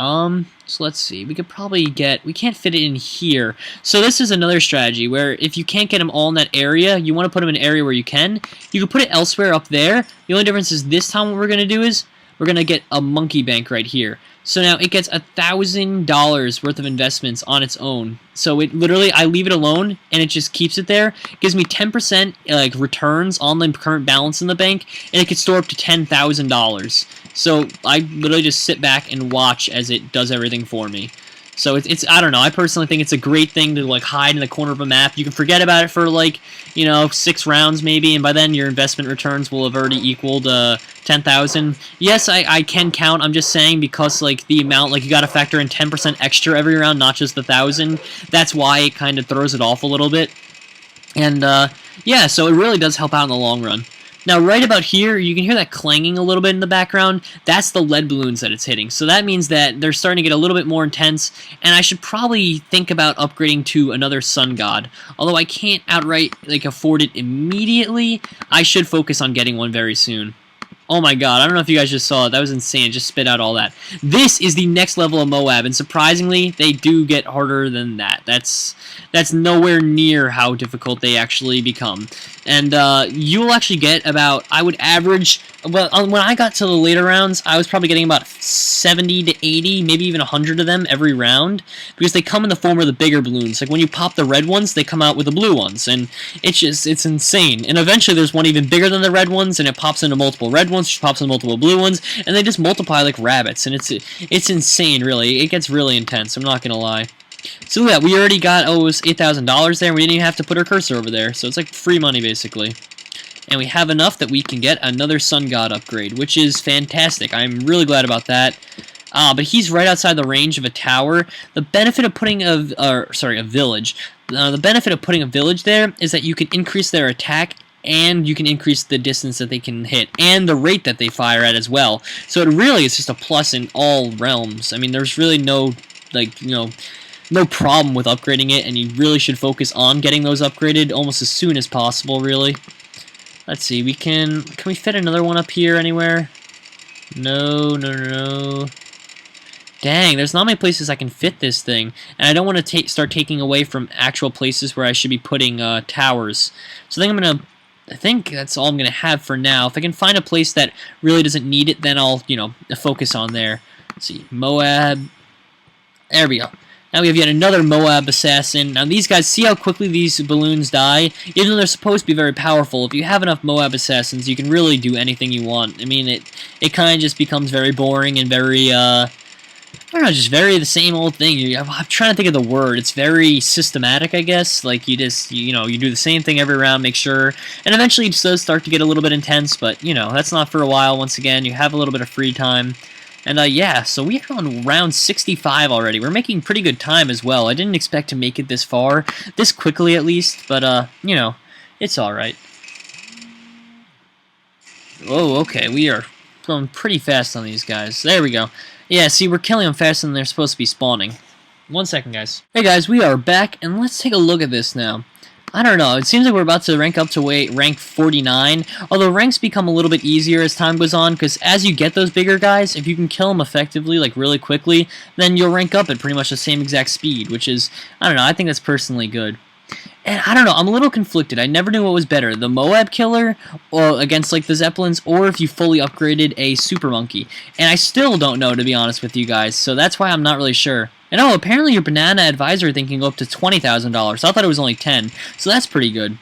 So let's see. We could probably get... We can't fit it in here. So this is another strategy where if you can't get them all in that area, you want to put them in an area where you can. You can put it elsewhere up there. The only difference is this time what we're going to do is we're going to get a monkey bank right here. So now it gets $1,000 worth of investments on its own. So it literally, I leave it alone and it just keeps it there. It gives me 10% like returns on the current balance in the bank, and it can store up to $10,000. So I literally just sit back and watch as it does everything for me. So it's I don't know. I personally think it's a great thing to like hide in the corner of a map. You can forget about it for like, you know, 6 rounds maybe, and by then your investment returns will have already equaled 10,000. Yes, I can count. I'm just saying because like the amount, like you got to factor in 10% extra every round, not just the 1,000. That's why it kind of throws it off a little bit. And yeah, so it really does help out in the long run. Now, right about here, you can hear that clanging a little bit in the background. That's the lead balloons that it's hitting. So that means that they're starting to get a little bit more intense, and I should probably think about upgrading to another sun god. Although I can't outright like afford it immediately, I should focus on getting one very soon. Oh my god, I don't know if you guys just saw it. That was insane. It just spit out all that. This is the next level of Moab, and surprisingly, they do get harder than that. That's nowhere near how difficult they actually become. And you will actually get about, I would average, well, when I got to the later rounds, I was probably getting about 70 to 80, maybe even 100 of them every round, because they come in the form of the bigger balloons. Like when you pop the red ones, they come out with the blue ones, and it's insane. And eventually there's one even bigger than the red ones, and it pops into multiple red ones, which pops into multiple blue ones, and they just multiply like rabbits, and it's insane, really. It gets really intense, I'm not gonna lie. So yeah, we already got, oh, it was $8,000 there, and we didn't even have to put our cursor over there, so it's like free money, basically. And we have enough that we can get another sun god upgrade, which is fantastic. I'm really glad about that. But he's right outside the range of a tower. The benefit of putting a village. The benefit of putting a village there is that you can increase their attack, and you can increase the distance that they can hit, and the rate that they fire at as well. So it really is just a plus in all realms. I mean, there's really no, like, you know, no problem with upgrading it, and you really should focus on getting those upgraded almost as soon as possible, really. Let's see, can we fit another one up here anywhere? No. Dang, there's not many places I can fit this thing, and I don't want to start taking away from actual places where I should be putting towers. So I think that's all I'm gonna have for now. If I can find a place that really doesn't need it, then I'll, you know, focus on there. Let's see, Moab. There we go. Now we have yet another Moab assassin. Now these guys, see how quickly these balloons die? Even though they're supposed to be very powerful, if you have enough Moab assassins, you can really do anything you want. I mean, it kind of just becomes very boring and very, I don't know, just very the same old thing. I'm trying to think of the word. It's very systematic, I guess. Like, you just, you know, you do the same thing every round, make sure. And eventually it does start to get a little bit intense, but, you know, that's not for a while. Once again, you have a little bit of free time. And, yeah, so we are on round 65 already. We're making pretty good time as well. I didn't expect to make it this far, this quickly at least, but, you know, it's alright. Oh, okay, we are going pretty fast on these guys. There we go. Yeah, see, we're killing them faster than they're supposed to be spawning. 1 second, guys. Hey, guys, we are back, and let's take a look at this now. I don't know, it seems like we're about to rank up to rank 49, although ranks become a little bit easier as time goes on, because as you get those bigger guys, if you can kill them effectively, like really quickly, then you'll rank up at pretty much the same exact speed, which is, I don't know, I think that's personally good. And I don't know, I'm a little conflicted. I never knew what was better, the Moab killer or against like the Zeppelins, or if you fully upgraded a Super Monkey. And I still don't know, to be honest with you guys, so that's why I'm not really sure. And oh, apparently your banana advisor thing can go up to $20,000. I thought it was only 10, so that's pretty good.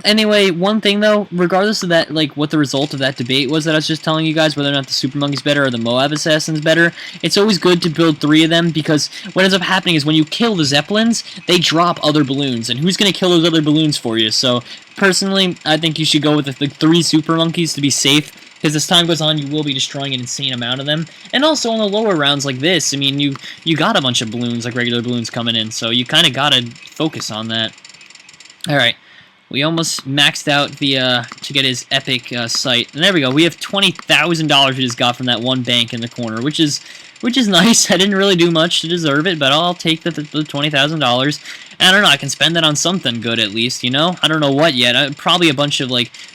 Anyway, one thing though, regardless of that, like what the result of that debate was that I was just telling you guys, whether or not the Super Monkey's better or the Moab Assassin's better, it's always good to build 3 of them, because what ends up happening is when you kill the Zeppelins, they drop other balloons, and who's going to kill those other balloons for you? So, personally, I think you should go with the 3 Super Monkeys to be safe, because as time goes on, you will be destroying an insane amount of them. And also on the lower rounds like this, I mean, you got a bunch of balloons, like regular balloons coming in, so you kind of got to focus on that. Alright. We almost maxed out the to get his epic site, and there we go. We have $20,000 we just got from that one bank in the corner, which is nice. I didn't really do much to deserve it, but I'll take the $20,000. I don't know. I can spend that on something good at least, you know. I don't know what yet. Probably a bunch of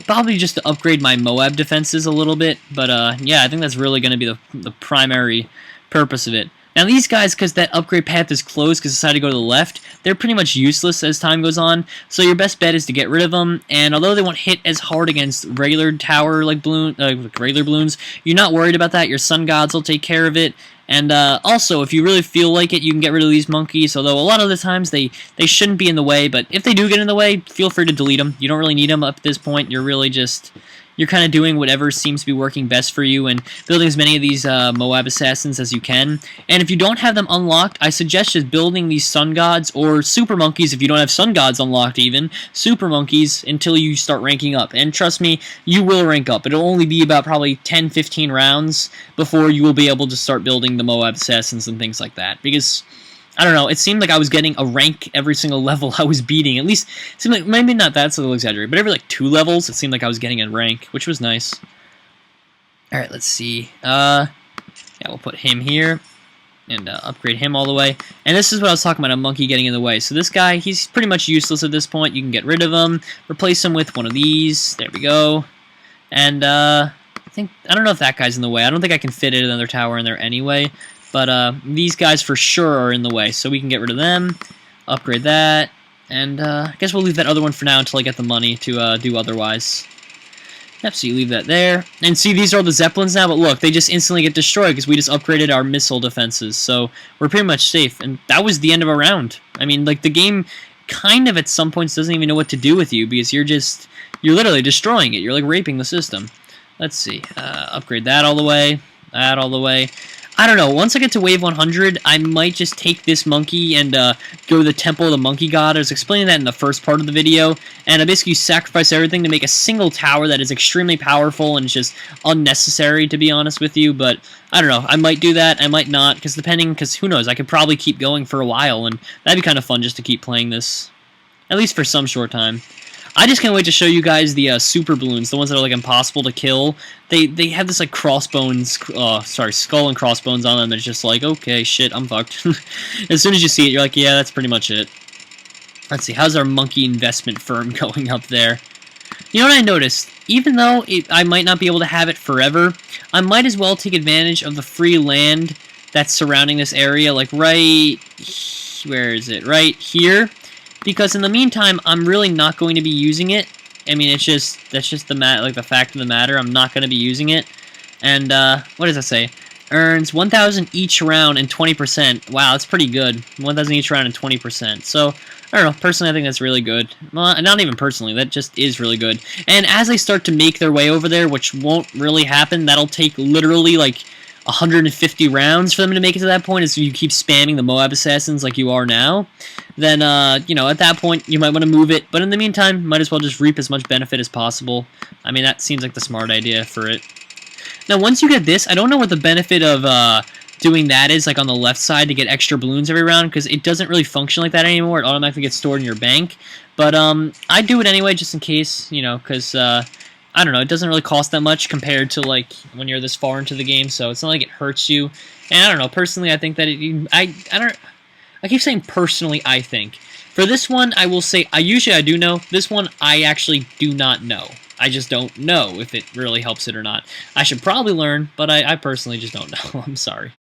probably just to upgrade my Moab defenses a little bit. But yeah, I think that's really going to be the primary purpose of it. Now these guys, because that upgrade path is closed because they decided to go to the left, they're pretty much useless as time goes on, so your best bet is to get rid of them, and although they won't hit as hard against regular tower like regular balloons, you're not worried about that. Your sun gods will take care of it. And also, if you really feel like it, you can get rid of these monkeys, although a lot of the times they shouldn't be in the way, but if they do get in the way, feel free to delete them. You don't really need them up at this point. You're really just... You're kind of doing whatever seems to be working best for you and building as many of these Moab assassins as you can. And if you don't have them unlocked, I suggest just building these sun gods or super monkeys if you don't have sun gods unlocked even, super monkeys until you start ranking up. And trust me, you will rank up. It'll only be about probably 10-15 rounds before you will be able to start building the Moab assassins and things like that. Because... I don't know, it seemed like I was getting a rank every single level I was beating. At least, it seemed like, maybe not that's a little exaggerated, but every like 2 levels, it seemed like I was getting a rank, which was nice. Alright, let's see. Yeah, we'll put him here, and upgrade him all the way. And this is what I was talking about, a monkey getting in the way. So this guy, he's pretty much useless at this point. You can get rid of him, replace him with one of these. There we go. And, I don't know if that guy's in the way. I don't think I can fit another tower in there anyway. But these guys for sure are in the way, so we can get rid of them, upgrade that, and I guess we'll leave that other one for now until I get the money to do otherwise. Yep, so you leave that there. And see, these are all the Zeppelins now, but look, they just instantly get destroyed because we just upgraded our missile defenses, so we're pretty much safe. And that was the end of a round. I mean, like, the game kind of at some points doesn't even know what to do with you because you're literally destroying it. You're, like, raping the system. Let's see. Upgrade that all the way, that all the way. I don't know, once I get to wave 100, I might just take this monkey and go to the Temple of the Monkey God. I was explaining that in the first part of the video, and I basically sacrifice everything to make a single tower that is extremely powerful and just unnecessary, to be honest with you, but I don't know, I might do that, I might not, because who knows, I could probably keep going for a while, and that'd be kind of fun just to keep playing this, at least for some short time. I just can't wait to show you guys the super balloons, the ones that are like impossible to kill. They have this like crossbones, skull and crossbones on them. It's just like, okay, shit, I'm fucked. As soon as you see it, you're like, yeah, that's pretty much it. Let's see, how's our monkey investment firm going up there? You know what I noticed? Even though I might not be able to have it forever, I might as well take advantage of the free land that's surrounding this area, like right, where is it? Right here. Because in the meantime, I'm really not going to be using it. I mean, that's just the fact of the matter. I'm not going to be using it. And what does that say? Earns 1,000 each round and 20%. Wow, that's pretty good. 1,000 each round and 20%. So I don't know. Personally, I think that's really good. Well, not even personally. That just is really good. And as they start to make their way over there, which won't really happen, that'll take literally like 150 rounds for them to make it to that point, as you keep spamming the Moab assassins like you are now, then, you know, at that point, you might want to move it. But in the meantime, might as well just reap as much benefit as possible. I mean, that seems like the smart idea for it. Now, once you get this, I don't know what the benefit of doing that is, like on the left side, to get extra balloons every round, because it doesn't really function like that anymore. It automatically gets stored in your bank. But I do it anyway, just in case, you know, because... I don't know, it doesn't really cost that much compared to, like, when you're this far into the game, so it's not like it hurts you. And I don't know, personally, I think that I keep saying personally, I think. For this one, I will say, usually I do know. This one, I actually do not know. I just don't know if it really helps it or not. I should probably learn, but I personally just don't know. I'm sorry.